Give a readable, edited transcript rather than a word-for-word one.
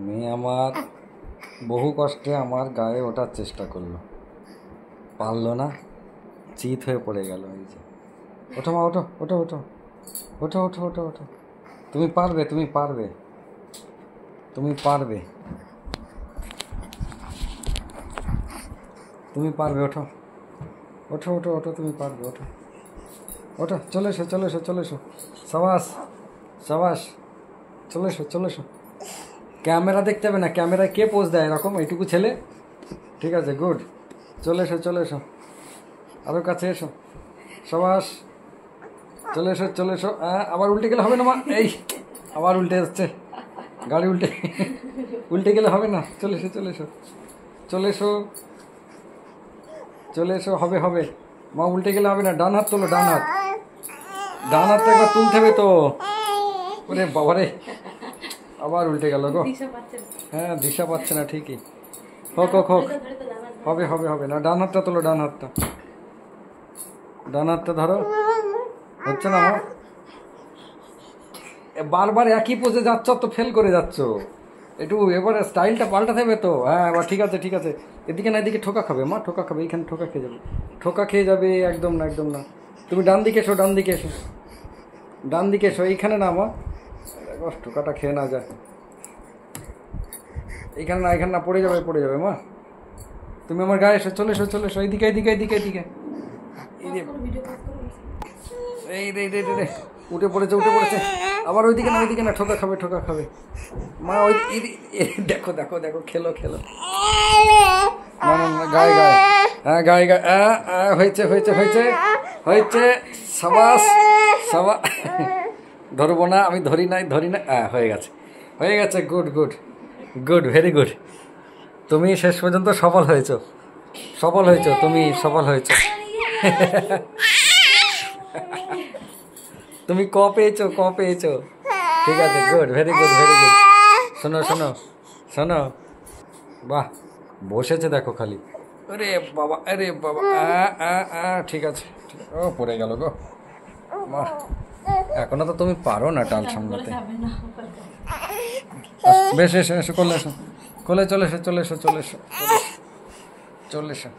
মেয়ে আমার বহু কষ্টে আমার গায়ে ওঠার চেষ্টা করলো, পারলো না, চিত হয়ে পড়ে গেল। এই যে ওঠো মা, ওঠো ওঠো ওঠো ওঠো ওঠো ওঠো ওঠো, তুমি পারবে, তুমি পারবে, তুমি পারবে, তুমি পারবে, ওঠো ওঠো ওঠো ওঠো, তুমি পারবে, ওঠো ওঠো, চলে এসো চলে এসো চলে এসো, সাবাস সাবাস, চলে এসো চলে এসো। ক্যামেরা দেখতে হবে না, ক্যামেরায় কে পোজ দেয় এরকম, এইটুকু ছেলে? ঠিক আছে, গুড, চলে এসো চলে এসো, আরও কাছে এসো, সাবাস, চলে এসো চলে এসো। আবার উল্টে গেলে হবে না মা, এই আবার উল্টে যাচ্ছে গাড়ি, উল্টে উল্টে গেলে হবে না, চলে এসো চলে এসো চলে এসো চলে এসো, হবে হবে মা, উল্টে গেলে হবে না, ডান হাত তোলো, ডান হাত, ডান হাতটা একবার তুলতে হবে তো। ওরে বাবারে, আবার উল্টে গেল গো। হ্যাঁ, দিশা পাচ্ছে না, ঠিকই, হোক হোক হোক, হবে হবে হবে না, ডান হাতটা তোলো, ডান হাতটা, ডান হাতটা ধরো, হচ্ছে না আমার, বারবার একই পোজে যাচ্ছ তো, ফেল করে যাচ্ছ, একটু এবারে স্টাইলটা পাল্টাতে হবে তো। হ্যাঁ, এবার ঠিক আছে ঠিক আছে, এদিকে না, এদিকে ঠোকা খাবে মা, ঠোকা খাবে, এইখানে ঠোকা খেয়ে যাবে, ঠোকা খেয়ে যাবে, একদম না একদম না। তুমি ডান দিকে এসো, ডান দিকে এসো, ডান দিকে এসো, এইখানে না মা, ঠোকাটা খেয়ে না যায়, এইখানে না, এখানে না, পড়ে যাবে মা, তুমি আমার গায়ে এসো, চলে এসো চলে এসো, এইদিকে এইদিকে এইদিকে এইদিকে, এই রে রে রে, উঠে পড়েছে উঠে পড়েছে, আবার ওইদিকে না, ওইদিকে না, ঠোকা খাবে ঠোকা খাবে মা, ওই দেখো দেখো দেখো, খেলো খেলো, না না না, গায়ে গায়ে, হ্যাঁ গায়ে গায়ে, হয়েছে হয়েছে হয়েছে হয়েছে, সাবাস সাবাস, ধরবো না, আমি ধরি না, হয়ে গেছে হয়ে গেছে, good good good, very good, তুমি শেষ পর্যন্ত সফল হয়েছো, সফল হয়েছো, তুমি সফল হয়েছো, তুমি ক পেয়েছো, ক পেয়েছো, ঠিক আছে, good, very good very good. শোনো শোনো শোনো, বাহ, বসেছে দেখো খালি, আরে বাবা আরে বাবা, ঠিক আছে, ও পড়ে গেল গো মা, এখনো তো তুমি পারো না টাল সামলাতে, বেশ এসো এসো, কোলে এসো, কোলে চলে এসো চলে এসো চলে এসো চলে এসো।